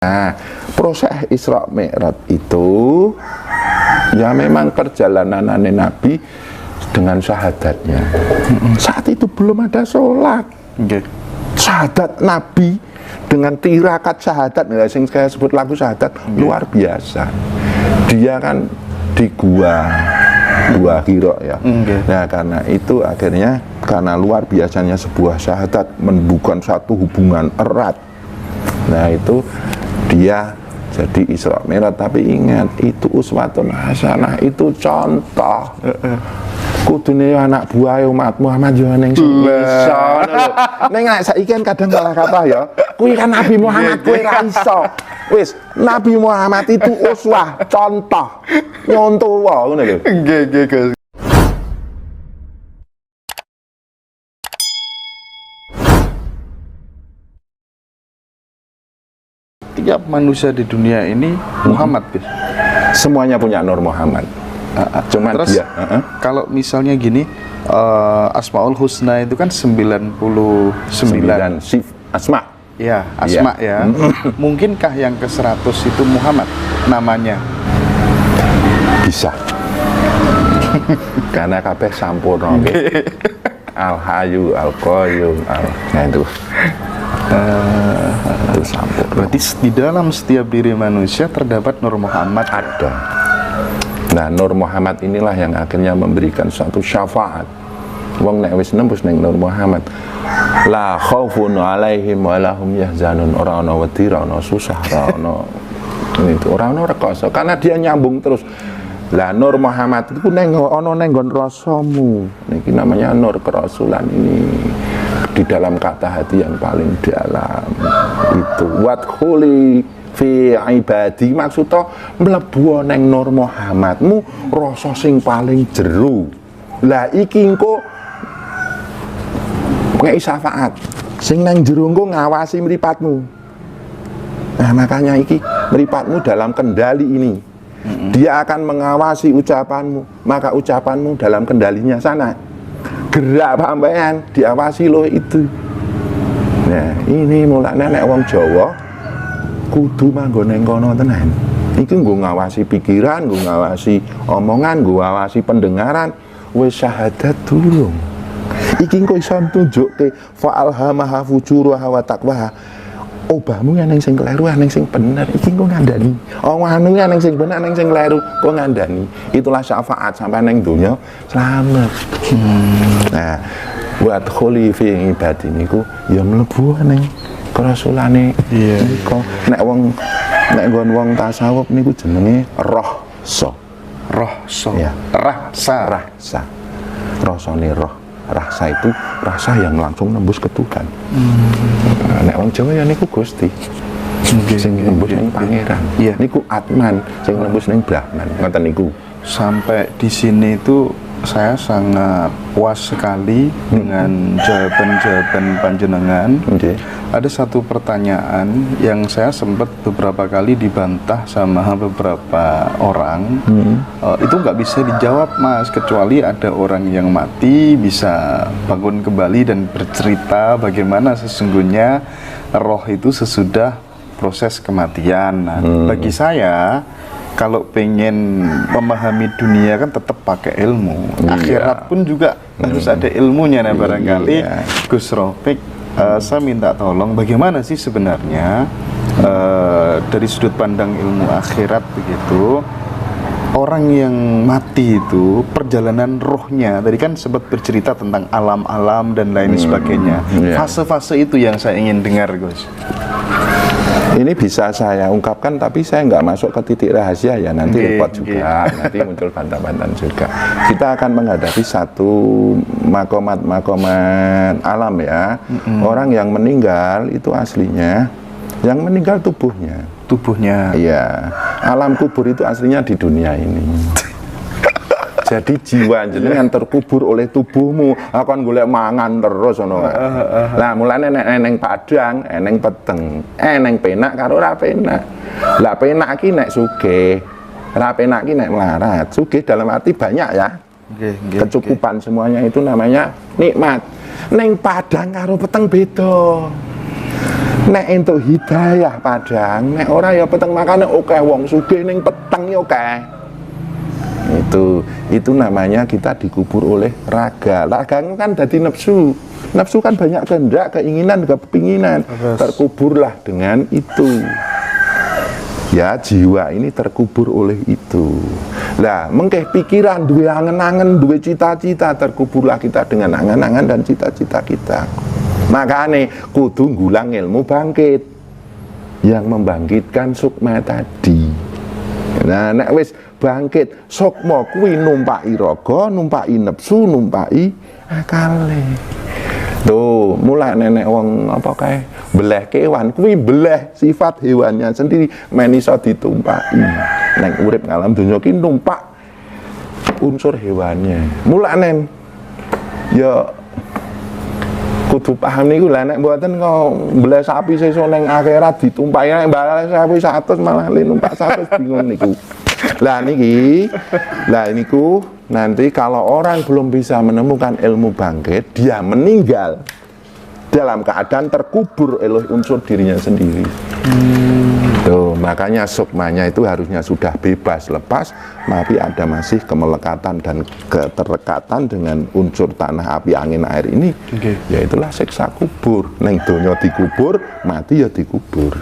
Nah, proses Isra Mi'raj itu ya memang perjalanan Nabi dengan syahadatnya. Saat itu belum ada sholat. Syahadat Nabi dengan tirakat syahadat, yang saya sebut lagu syahadat, luar biasa. Dia kan di gua Hira ya. Nah, karena itu akhirnya karena luar biasanya sebuah syahadat membuka satu hubungan erat. Nah, itu dia jadi Isra Mi'raj. Tapi ingat, itu uswatun hasanah, itu contoh. Kudune anak buah umat Muhammad yo ning iso. Ning nek saiki kan kadang salah kaprah ya. Kuwi kan Nabi Muhammad, kuwi ra iso. Wis, Nabi Muhammad itu uswah, contoh. Nyontoh wae ngono lho. Nggih, Gus. Tiap manusia di dunia ini Muhammad, Gus. Semuanya punya Nur Muhammad. Cuman terus, dia kalau misalnya gini, Asmaul Husna itu kan 99 Asma. Ya, Asma ya. Mungkinkah yang ke-100 itu Muhammad namanya? Bisa. Karena kabeh sampurna. Al-Hayyu, Al-Qayyum, nah itu. Itu sampurna. Berarti di dalam setiap diri manusia terdapat Nur Muhammad. Ada. Nah, Nur Muhammad inilah yang akhirnya memberikan suatu syafaat. Wong nek wis nembus ning Nur Muhammad, la khaufun 'alaihim wa lahum yahzanun. Ora ana wedi, ora ana susah, ora ana itu, ora ana rekoso karena dia nyambung terus. Lah Nur Muhammad itu neng ana neng nggon rasamu. Niki namanya Nur kerasulan ini. Di dalam kata hati yang paling dalam itu wadkhuli fi ibadi, maksudnya mlebu neng Nur Muhammadmu rasa sing paling jero. Lah iki engko ngei syafaat sing neng jero engko ngawasi mripatmu. Nah, makanya iki mripatmu dalam kendali ini. Dia akan mengawasi ucapanmu, maka ucapanmu dalam kendalinya sana. Gerak sampean diawasi loh itu. Nah, ini mulane nek wong Jawa kudu manggon ning kono tenan. Iki nggo ngawasi pikiran, nggo ngawasi omongan, nggo ngawasi pendengaran, wis syahadat durung. Iki engko iso tunjukke fa'alhamaha fujuraha wa taqwaha. Obahmu yang sing keliru, yang sing bener, iki engko ngandani. Omahmu yang sing bener, yang sing keliru, kok ngandani. Itulah syafaat sampai neng dunya selamat. Nah, buat khuli fi ibadi niku ya mlebu ning kerasulane. Iya. Nek wong tasawuf niku jenenge rahsa. Rahsa. Ya. Rasa. Rasane roh. Rasa itu rasa yang langsung nembus ke Tuhan. Nek wong Jawa ya niku Gusti. Sing nembus ning pangeran. Iya. Niku Atman, sing nembus ning Brahman. Ngoten niku. Sampai di sini itu saya sangat puas sekali dengan jawaban-jawaban panjenengan. Ada satu pertanyaan yang saya sempat beberapa kali dibantah sama beberapa orang. Itu nggak bisa dijawab, Mas, kecuali ada orang yang mati bisa bangun kembali dan bercerita bagaimana sesungguhnya roh itu sesudah proses kematian. Nah, bagi saya, kalau pengen memahami dunia kan tetap pakai ilmu. Akhirat pun juga harus ada ilmunya. Nah, barangkali Gus Rafiq, saya minta tolong bagaimana sih sebenarnya dari sudut pandang ilmu akhirat begitu, orang yang mati itu perjalanan rohnya, tadi kan sempat bercerita tentang alam-alam dan lain sebagainya. Fase-fase itu yang saya ingin dengar, Gus. Ini bisa saya ungkapkan, tapi saya nggak masuk ke titik rahasia ya, nanti repot juga, nanti muncul bantah-bantahan juga. Kita akan menghadapi satu makomat alam ya. Orang yang meninggal itu aslinya, yang meninggal tubuhnya. Iya, alam kubur itu aslinya di dunia ini. Jadi jiwa jenengan terkubur oleh tubuhmu, akan golek mangan terus ngono. Lah mulane nek padang, eneng peteng, eneng penak karo ora penak. Lah penak ki nek sugih, ora penak ki nek melarat. Sugih dalam arti banyak ya. Kecukupan semuanya itu namanya nikmat. Neng padang karo peteng beda. Nek entuk hidayah padang, nek ora ya peteng makane oke wong sugih ning peteng ya oke. Itu namanya kita dikubur oleh raga. Raga kan dadi nafsu. Nafsu kan banyak kehendak, keinginan, kepinginan. Terkuburlah dengan itu. Ya, jiwa ini terkubur oleh itu. Lah, mengkeh pikiran, duwe angen-angen, duwe cita-cita, terkuburlah kita dengan angan-angan dan cita-cita kita. Makanya kudu ngulang ilmu bangkit yang membangkitkan sukma tadi. Nah, nek wis bangkit sukma kuwi numpaki raga, numpaki nafsu, numpaki akale. Tuh, mulai nenek wong apa kae beleh kewan kuwi beleh sifat hewannya sendiri men iso ditumpaki. Nek urip ngalam donya ki numpak unsur hewannya. Mulane ya kudu paham niku lah nek mboten kok beleh sapi sesuk ning akhirat ditumpaki nek baleh sapi 100 malah numpak 100 bingung niku. Lah niku nanti kalau orang belum bisa menemukan ilmu bangkit, dia meninggal dalam keadaan terkubur oleh unsur dirinya sendiri. Tuh, makanya sukmanya itu harusnya sudah bebas, lepas, tapi ada masih kemelekatan dan keterkatan dengan unsur tanah, api, angin, air ini. Ya itulah siksa kubur. Neng donya dikubur, mati ya dikubur.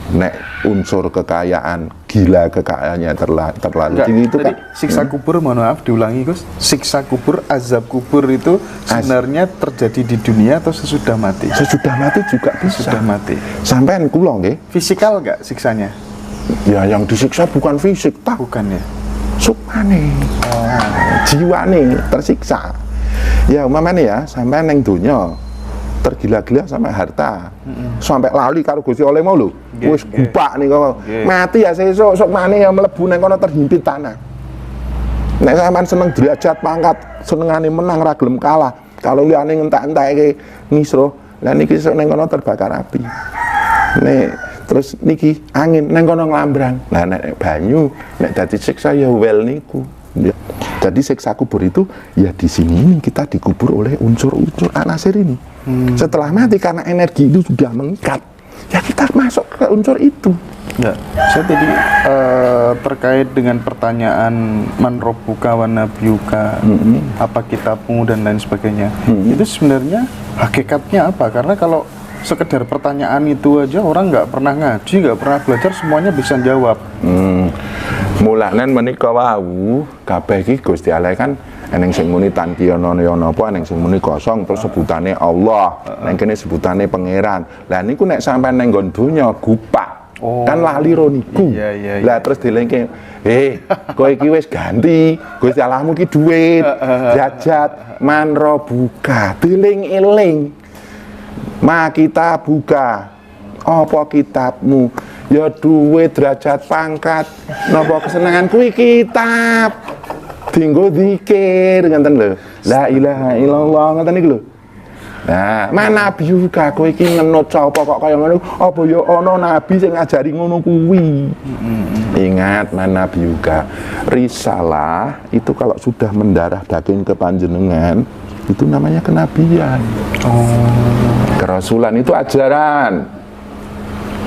Nek unsur kekayaan, gila kekayaannya terlalu tinggi itu kan. Siksa kubur, mohon maaf diulangi Gus. Siksa kubur, azab kubur itu sebenarnya terjadi di dunia atau sesudah mati? Sesudah mati juga bisa. Sesudah mati. Sampai kula nggih. Fisikal nggak siksanya? Ya yang disiksa bukan fisik, tak. Bukan ya. Sukmane. Jiwane tersiksa. Ya umpamane ya, sampai neng donya tergila-gila sampai harta, sampai lali karo Gusti Allah mau lho, wis gupak nih kok mati ya sesuk sukmane ya mlebu nang kono terhimpit tanah. Nek sampean seneng derajat pangkat, senengane menang ra gelem kalah, kalau liyane ngentak-entake ngisro, lah niki sesuk nang kono terbakar api. Nek terus niki angin nang kono nglambrang. Lah nek banyu, nek dadi siksa ya wel niku. Jadi siksa kubur itu ya di sini ini kita dikubur oleh unsur-unsur anasir ini. Setelah mati karena energi itu sudah mengikat, ya kita masuk ke unsur itu. Ya, saya tadi terkait dengan pertanyaan man rabbuka wa nabiyuka, apa kitabmu dan lain sebagainya. Itu sebenarnya hakikatnya apa? Karena kalau sekedar pertanyaan itu aja orang nggak pernah ngaji, nggak pernah belajar, semuanya bisa jawab. Mulanen menika wau kabeh iki Gusti Allah kan eneng sing muni tankiyono yono apa eneng sing muni kosong terus sebutane Allah, neng kene sebutane pangeran. Lah niku nek sampean nang nggon donya gupak. Kan lali ro niku. Lah terus dilengke, kowe iki wis ganti, Gusti Allahmu ki dhuwit, jajat, manro buka, diling-eling. Ma kita buka. Apa kitabmu? Ya duwe derajat pangkat, napa kesenangan kuwi kitab. Dinggo zikir ngoten lho. La ilaha illallah ngoten niku lho. Nah, mana nabi juga kowe iki ngenut sapa kok kaya ngono? Apa ya ana nabi sing ngajari ngono kuwi? Ingat mana nabi juga. Risalah itu kalau sudah mendarah daging ke panjenengan, itu namanya kenabian. Kerasulan itu ajaran.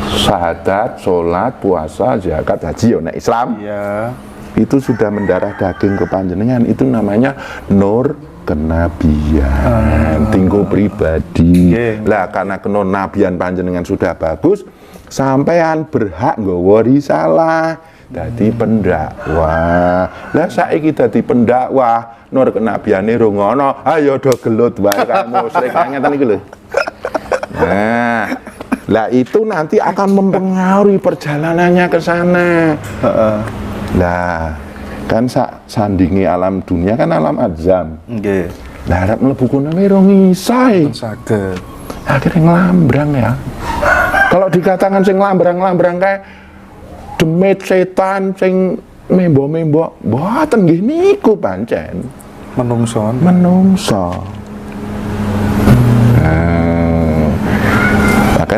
Syahadat, sholat, puasa, zakat, haji, nek Islam itu sudah mendarah daging ke panjenengan, itu namanya nur kenabian, tinggo pribadi. Lah karena kenabian panjenengan sudah bagus, sampean berhak nggawa risalah dadi pendakwah. Lah saiki dadi pendakwah, nur kenabiane rung ana, ayo do gelut wae kamu srek ngeten iki lho. Nah, lah itu nanti akan mempengaruhi perjalanannya ke sana. Lah kan sandingi alam dunia kan alam azam. Lah arep mlebu kono ora ngisai. Saged. Akhirnya nglambrang ya. Kalau dikatakan sing nglambrang-nglambrang kayak demit setan sing membo-membo, mboten nggih niku pancen. Menungso.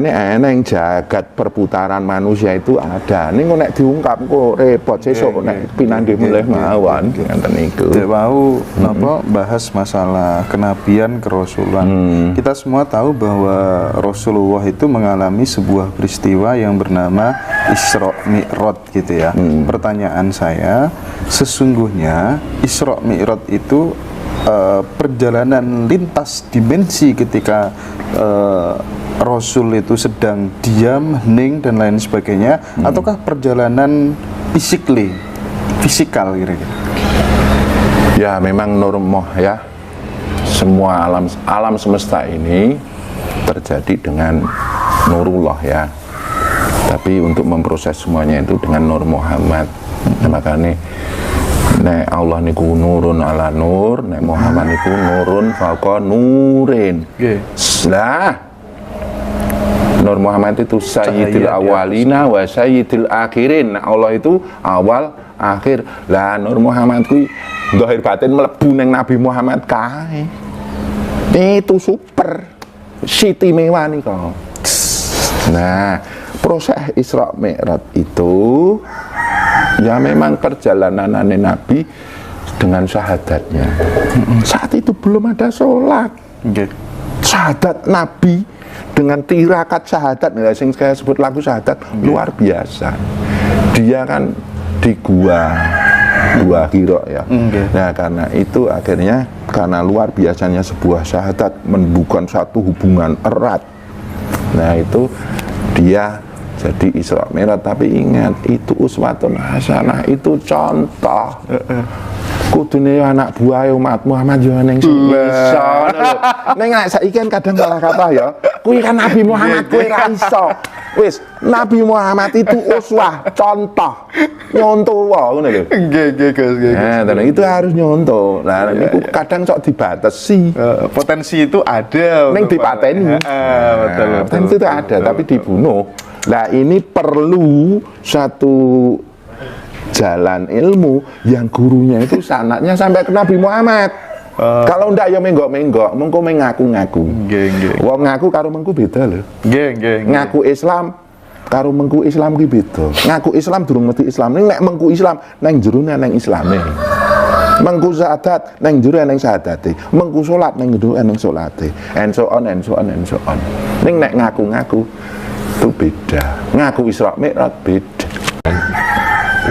makanya eneng jagat perputaran manusia itu ada. Ning nek diungkap kok repot sesuk nek pinanggih mulih mawon ngenten niku. Mau napa bahas masalah kenabian kerasulan. Kita semua tahu bahwa Rasulullah itu mengalami sebuah peristiwa yang bernama Isra Mi'raj gitu ya. Pertanyaan saya, sesungguhnya Isra Mi'raj itu perjalanan lintas dimensi ketika Rasul itu sedang diam, hening dan lain sebagainya, ataukah perjalanan fisikal kira-kira? Ya memang normoh ya. Semua alam semesta ini terjadi dengan nurullah ya. Tapi untuk memproses semuanya itu dengan Nur Muhammad. Makanya nek Allah niku nurun ala nur, nek Muhammad niku nurun fauqa nurin. Lah Nur Muhammad itu sayyidil awalina wa sayyidil akhirin. Nah, Allah itu awal, akhir. Lah Nur Muhammad kuwi zahir batin mlebu ning Nabi Muhammad kae. Itu super. Siti mewah nih kok. Nah, proses Isra Mi'raj itu ya memang perjalanan Nabi dengan syahadatnya. Saat itu belum ada sholat. Syahadat Nabi dengan tirakat syahadat, ya, sing saya sebut lagu syahadat luar biasa. Dia kan di gua Hira ya. Nah karena itu akhirnya karena luar biasanya sebuah syahadat membuka satu hubungan erat. Nah itu dia jadi Isra Mi'raj, tapi ingat itu uswatun hasanah, itu contoh. Kudune anak buah umat Muhammad yo ning iso. Ning nek saiki kan kadang salah kata ya. Kuwi kan Nabi Muhammad kuwi ra iso. Wis, Nabi Muhammad itu uswah, contoh. Nyontoh wae ngono lho. Nggih, Gus. Nah, dan itu harus nyontoh. Lah niku kadang sok dibatasi. Potensi itu ada. Ning dipateni. Betul. Potensi itu ada, tapi dibunuh. Nah, ini perlu satu jalan ilmu yang gurunya itu sanadnya sampai ke Nabi Muhammad. Kalau ndak ya menggok-menggok, mengko mengaku-ngaku. Wong ngaku karo mengku beda lho. Ngaku Islam karo mengku Islam ki beda. Ngaku Islam durung ngerti Islam. Nek mengku Islam nang jerone nang Islame. Mengku syahadat nang jero nang syahadate. Mengku salat nang jero nang salate. And so on. Ning nek ngaku-ngaku itu beda. Ngaku Isra Mi'raj beda.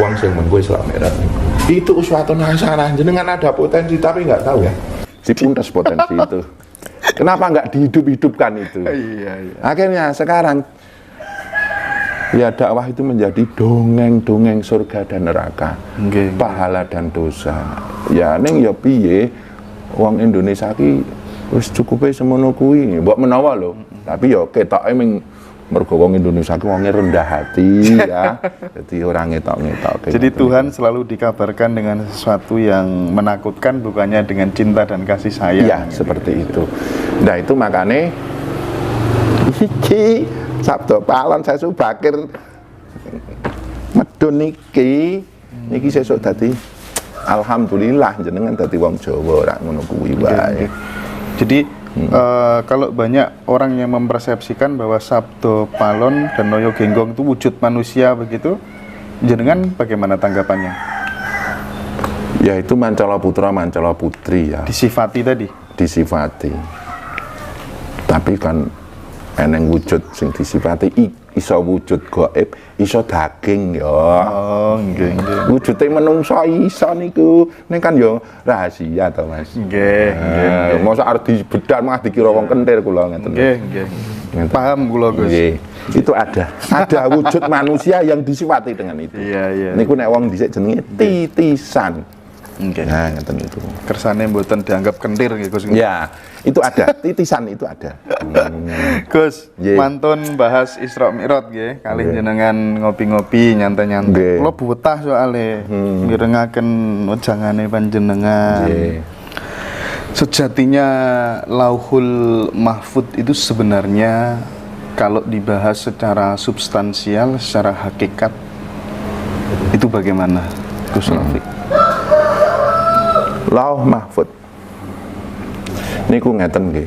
Uang sing mengku Isra Mi'raj itu uswatun hasanah. Jenengan ada potensi tapi nggak tahu ya. Dipuntes potensi itu. Kenapa nggak dihidup-hidupkan itu? Iya. Akhirnya sekarang ya dakwah itu menjadi dongeng-dongeng surga dan neraka, pahala dan dosa. Ya ning ya piye wong Indonesia ki wis cukupe semono kuwi. Mbok menawa lho, tapi ya ketoke ming mergo wong Indonesia ki wonge rendah hati ya. Jadi orang ngetok-ngetok. Jadi Tuhan selalu dikabarkan dengan sesuatu yang menakutkan, bukannya dengan cinta dan kasih sayang. Ya, seperti itu. Nah, itu makanya iki Sabdo Palon saya Bakir medun niki sesuk dadi alhamdulillah jenengan dadi wong Jawa ora ngono kuwi wae. Jadi kalau banyak orang yang mempersepsikan bahwa Sabdo Palon dan Noyo Genggong itu wujud manusia begitu, jenengan bagaimana tanggapannya? Ya itu Mancala Putra, Mancala Putri ya. Disifati tadi? Disifati. Tapi kan eneng wujud sing disifati iso wujud gaib, iso daging ya. Oh, nggih. Wujude menungso iso niku. Ning kan ya rahasia to, Mas. Nggih. Mosok arep dibedah malah dikira wong kentir kula ngeten. Nggih. Paham kula, Gus. Nggih. Itu ada wujud manusia yang disifati dengan itu. Iya. Niku nek wong dhisik jenenge titisan. Nah, ngeten itu. Kersane mboten dianggap kentir nggih, Gus. Ya, itu ada. Titisan itu ada. Gus, mantun bahas Isra Mi'raj nggih, kalih jenengan ngopi-ngopi, nyantai-nyantai. Kula betah soalé mirengaken wejangane panjenengan. Sejatinya Lauhul Mahfud itu sebenarnya kalau dibahas secara substansial, secara hakikat itu bagaimana, Gus Rafiq? Lauh Mahfud niku ngeten nggih.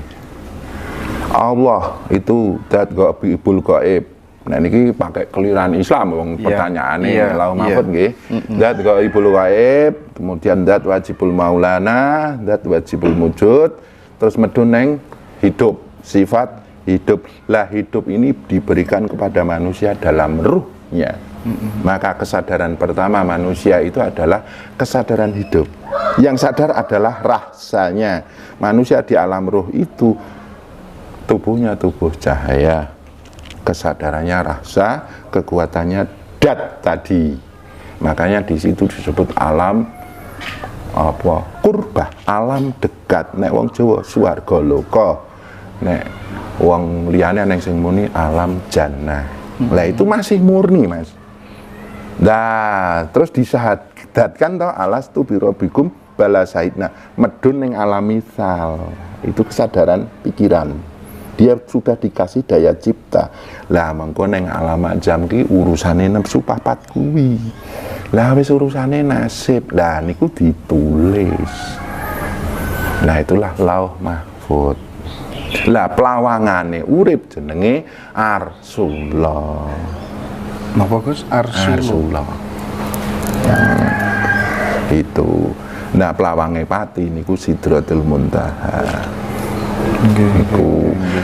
Allah itu dat ghaibul ghaib. Nah niki pakai keliran Islam wong pertanyaane lauh mahfud nggih. Dat ghaibul ghaib, kemudian dat wajibul maulana, dat wajibul wujud, terus medun neng hidup, sifat hidup. Lah hidup ini diberikan kepada manusia dalam ruhnya. Maka kesadaran pertama manusia itu adalah kesadaran hidup. Yang sadar adalah rasanya. Manusia di alam ruh itu tubuhnya tubuh cahaya, kesadarannya rasa, kekuatannya dat tadi. Makanya di situ disebut alam apa? Kurbah, alam dekat. Nek wong Jawa swarga loka. Nek wong liyane neng sing muni alam jannah. Lah itu masih murni, Mas. Nah, terus disahadatkan toh alastu birabbikum bala saidna. Medun ning alam misal. Itu kesadaran pikiran. Dia sudah dikasih daya cipta. Lah mengko ning alamat jam ki urusane nafsu papat kuwi. Lah wis urusane nasib. Lah niku ditulis. Nah itulah lauh mahfud. Lah pelawangane urip jenenge Arsullah. Napa Gus? Arsullah. Itu. Nah pelawange pati niku Sidratul Muntaha.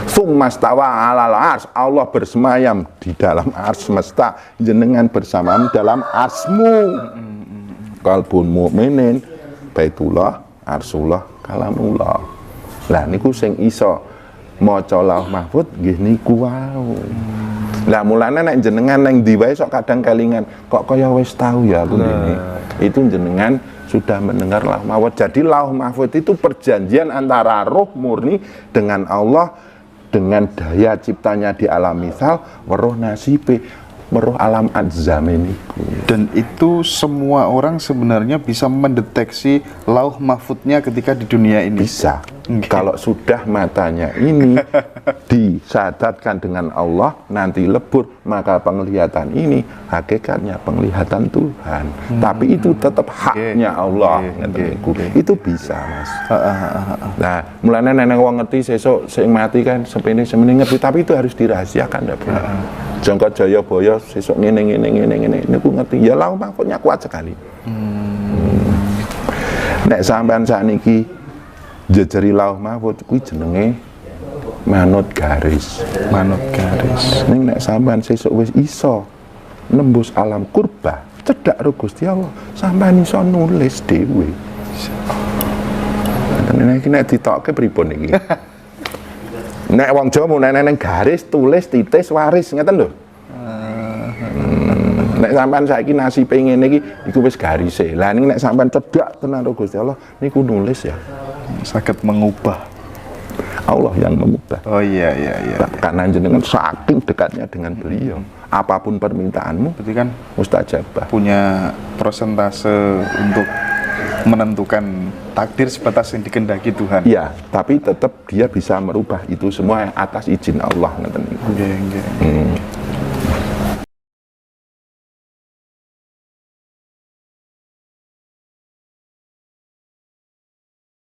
Summastawa alal ars, Allah bersemayam di dalam ars semesta, jenengan bersamaan dalam arsmu. Qalbun mukminin Baitullah, Arsullah, Kalamullah. Lah niku sing iso maca lauh mahfud nggih niku wau. Lah mulane nek jenengan nang ndi wae sok kadang kelingan, kok kaya wis tahu ya aku ini. Itu jenengan sudah mendengar lauh mahfud. Jadi lauh mahfud itu perjanjian antara roh murni dengan Allah, dengan daya ciptanya di alam misal, weruh nasibe, weruh alam adzam ini. Dan itu semua orang sebenarnya bisa mendeteksi lauh mahfudnya ketika di dunia ini. Bisa. Kalau sudah matanya ini disadatkan dengan Allah, nanti lebur, maka penglihatan ini hakikatnya penglihatan Tuhan. Tapi itu tetap haknya Allah. Itu bisa, Mas. Nah, mulanya nenek wong ngerti sesuk sing mati kan sepene semene ngerti, tapi itu harus dirahasiakan ndak boleh. Jangka Jaya Boyo sesuk ngene niku ngerti. Ya lauh mahfudnya kuat sekali. Nek sampean sakniki jejeri lauh mahfud kuwi jenenge manut garis. Manut garis. Ning nek sampean sesuk wis iso nembus alam kurbah, cedhak karo Gusti Allah, sampean iso nulis dhewe. Nek ditokke pripun iki? Nek wong Jawa munene ning garis, tulis, titis, waris, ngeten lho. Nek sampean saiki nasibe ngene iki iku wis garise. Lah ning nek sampean cedhak tenan karo Gusti Allah niku nulis ya. Sakit mengubah. Allah yang mengubah. Oh iya. Karena jenengan saking dekatnya dengan beliau. Apapun permintaanmu, berarti kan mustajabah. Punya persentase untuk menentukan takdir sebatas yang dikehendaki Tuhan. Iya, tapi tetap dia bisa merubah itu semua atas izin Allah. Nggih.